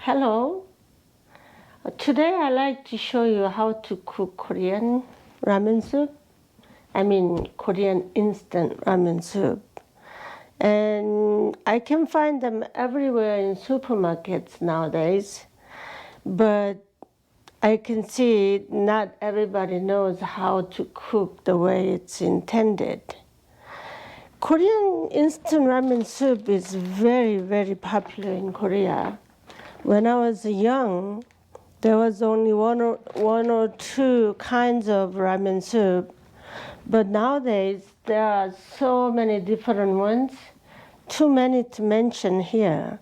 Hello. Today I like to show you how to cook Korean ramen soup. I mean Korean instant ramen soup. And I can find them everywhere in supermarkets nowadays. But I can see not everybody knows how to cook the way it's intended. Korean instant ramen soup is very, very popular in Korea. When I was young, there was only one or two kinds of ramen soup, but nowadays there are so many different ones, too many to mention here.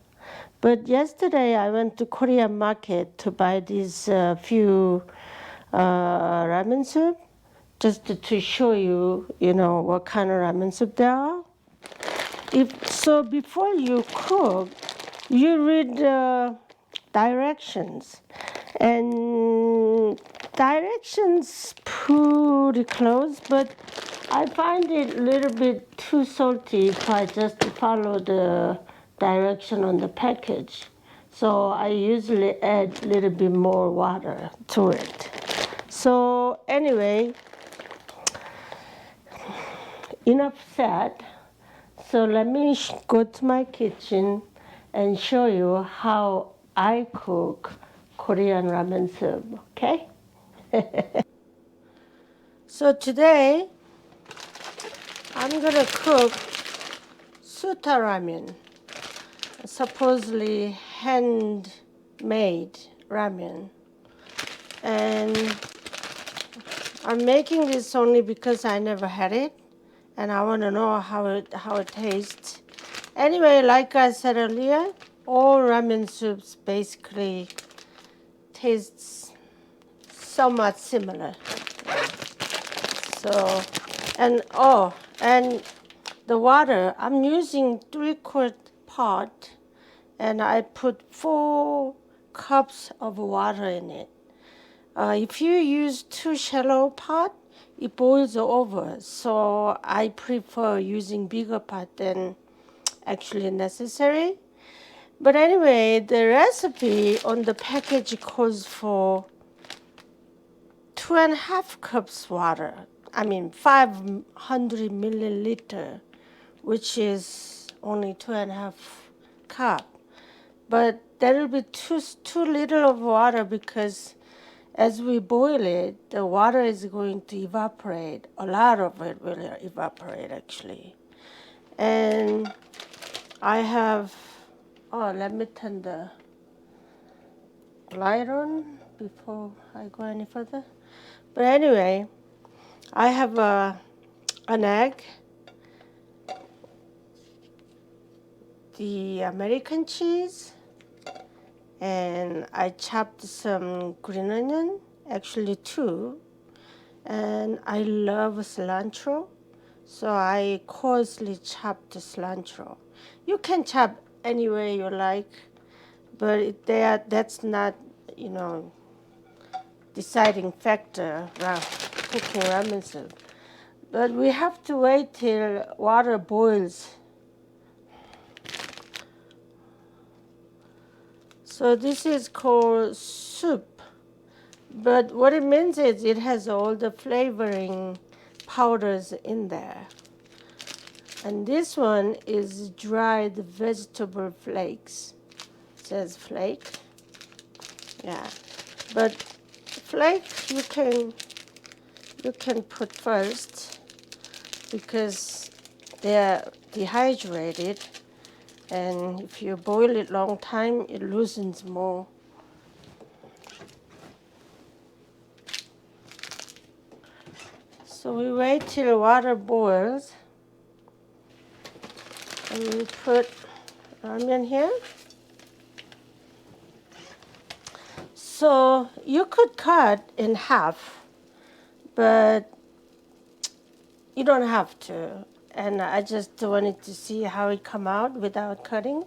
But yesterday I went to Korean market to buy these few ramen soup, just to show you, what kind of ramen soup there are. So before you cook, you read directions. And directions pretty close, but I find it a little bit too salty if I just follow the direction on the package. So I usually add a little bit more water to it. So anyway, enough said. So let me go to my kitchen and show you how I cook Korean ramen soup, okay? So today, I'm gonna cook suta ramen, supposedly handmade ramen. And I'm making this only because I never had it, and I wanna know how it tastes. Anyway, like I said earlier, all ramen soups basically tastes somewhat similar. So, and the water, I'm using 3-quart pot, and I put 4 cups of water in it. If you use too shallow pot, it boils over. So I prefer using bigger pot than actually necessary. But anyway, the recipe on the package calls for 2.5 cups water. I mean 500 milliliter, which is only 2.5 cup. But that will be too little of water because as we boil it, the water is going to evaporate. A lot of it will evaporate actually. And I have, let me turn the light on before I go any further. But anyway, I have an egg, the American cheese, and I chopped some green onion, actually 2, and I love cilantro, so I coarsely chopped the cilantro. You can chop any way you like, but that's not, deciding factor around cooking ramen soup. But we have to wait till water boils. So this is called soup. But what it means is it has all the flavoring powders in there. And this one is dried vegetable flakes. It says flake. Yeah. But flake you can put first because they're dehydrated, and if you boil it long time, it loosens more. So we wait till water boils, and we put ramen here. So you could cut in half, but you don't have to. And I just wanted to see how it come out without cutting.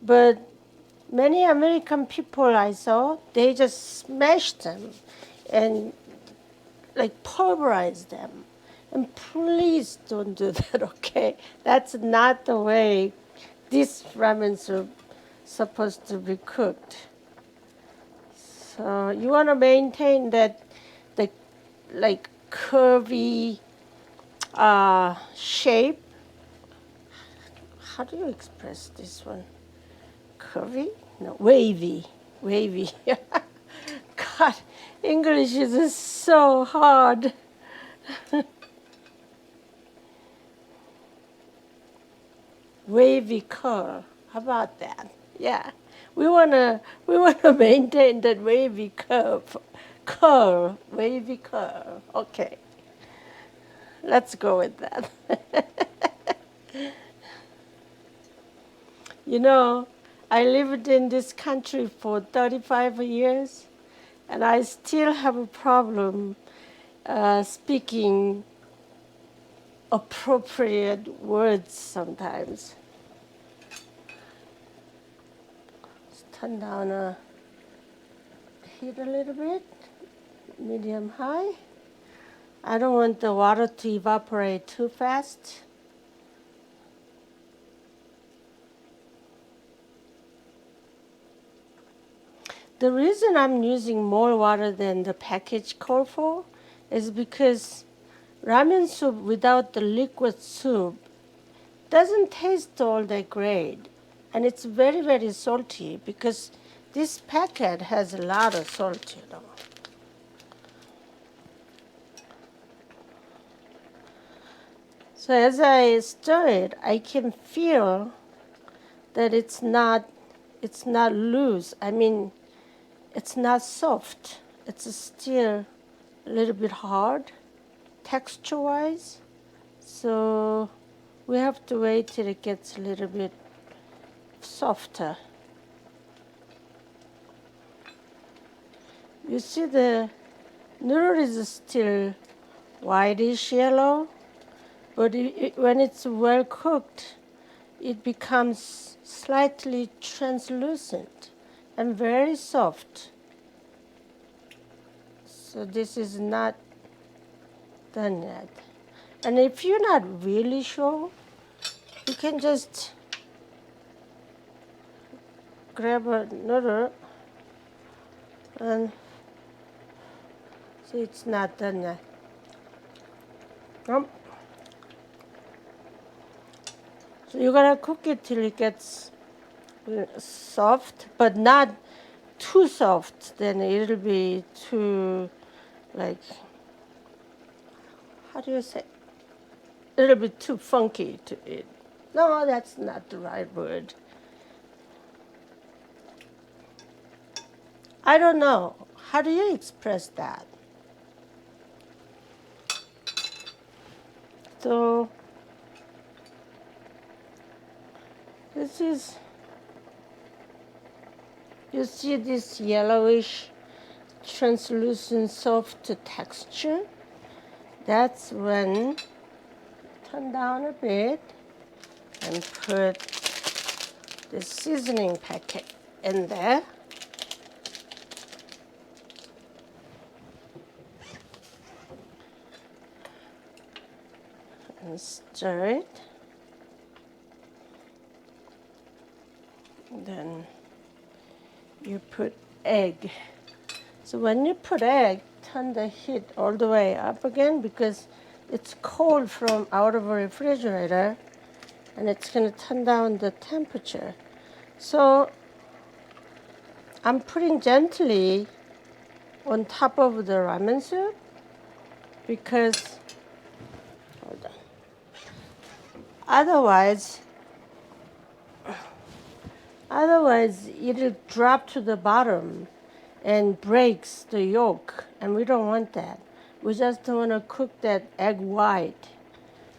But many American people I saw, they just smash them and like pulverize them. And please don't do that, okay? That's not the way this ramen soup supposed to be cooked. So you want to maintain that the like curvy shape. How do you express this one? Curvy? No, wavy. Wavy. God, English is so hard. Wavy curl. How about that? Yeah. We wanna maintain that wavy curl, wavy curl. Okay. Let's go with that. You know, I lived in this country for 35 years, and I still have a problem speaking appropriate words sometimes. Let's turn down the heat a little bit, medium high. I don't want the water to evaporate too fast. The reason I'm using more water than the package called for is because ramen soup without the liquid soup doesn't taste all that great. And it's very, very salty because this packet has a lot of salt, you know. So as I stir it, I can feel that it's not loose. I mean, it's not soft. It's still a little bit hard texture-wise. So we have to wait till it gets a little bit softer. You see the noodle is still whitish yellow, but when it's well cooked, it becomes slightly translucent and very soft. So this is not done yet. And if you're not really sure, you can just grab a noodle and see it's not done yet. Nope. So you're gonna cook it till it gets soft, but not too soft. Then it'll be too, like, how do you say? It'll be too funky to eat. No, that's not the right word. I don't know. How do you express that? So this is, you see this yellowish, translucent, soft texture? That's when turn down a bit and put the seasoning packet in there. And stir it. Then you put egg. So when you put egg, turn the heat all the way up again because it's cold from out of a refrigerator and it's going to turn down the temperature. So I'm putting gently on top of the ramen soup because, hold on, otherwise it'll drop to the bottom and breaks the yolk, and we don't want that. We just want to cook that egg white,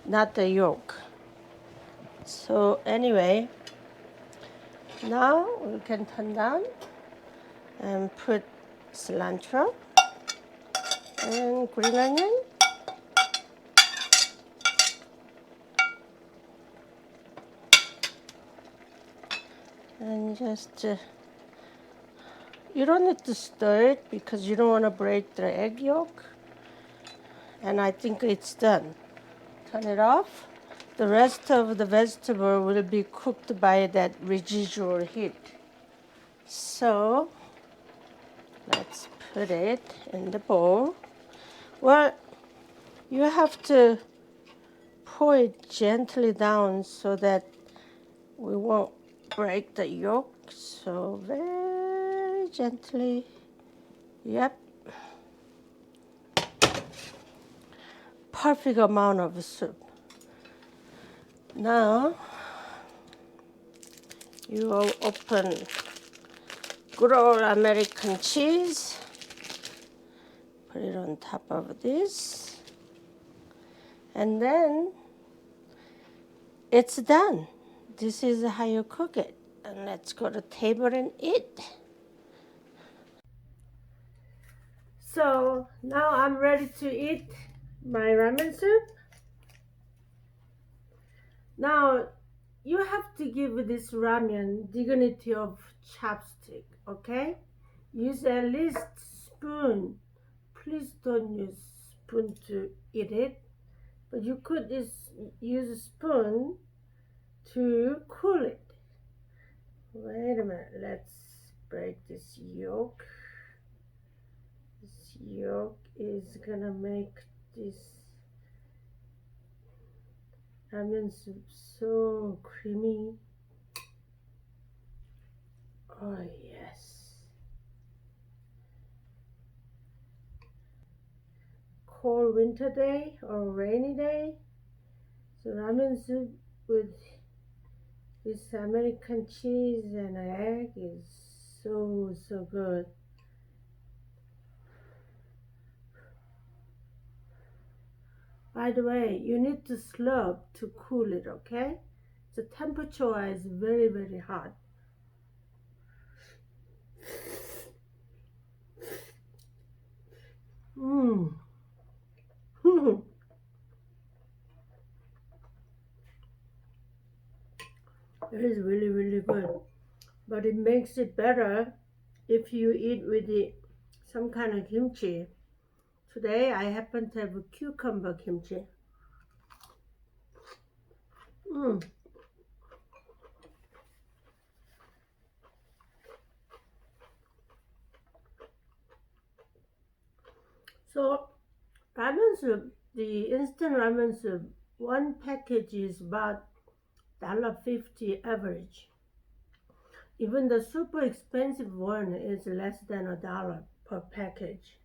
not the yolk. So anyway, now we can turn down and put cilantro and green onion. And just, you don't need to stir it because you don't want to break the egg yolk. And I think it's done. Turn it off. The rest of the vegetable will be cooked by that residual heat. So let's put it in the bowl. Well, you have to pour it gently down so that we won't break the yolk. So very gently. Yep. Perfect amount of soup. Now you will open good old American cheese. Put it on top of this. And then it's done. This is how you cook it. And let's go to the table and eat. So now I'm ready to eat my ramen soup. Now you have to give this ramen dignity of chopstick, okay? Use at least spoon. Please don't use spoon to eat it, but you could use a spoon to cool it. Wait a minute, let's break this yolk. This yolk is gonna make this ramen soup so creamy. Oh yes. Cold winter day or rainy day. So ramen soup with this American cheese and egg is so good. By the way, you need to slurp to cool it, okay? The temperature is very hot. Mmm. It is really good. But it makes it better if you eat with some kind of kimchi. Today I happen to have a cucumber kimchi. Mm. So ramen soup, the instant ramen soup, one package is about $1.50 average. Even the super expensive one is less than $1 per package.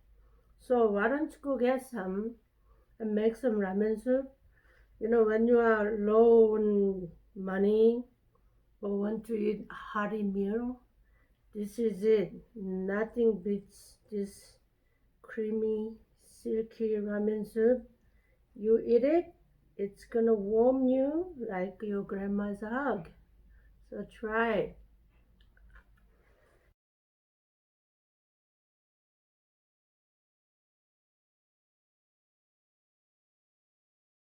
So why don't you go get some and make some ramen soup? You know, when you are low on money or want to eat a hearty meal, this is it. Nothing beats this creamy, silky ramen soup. You eat it, it's gonna warm you like your grandma's hug. So try it.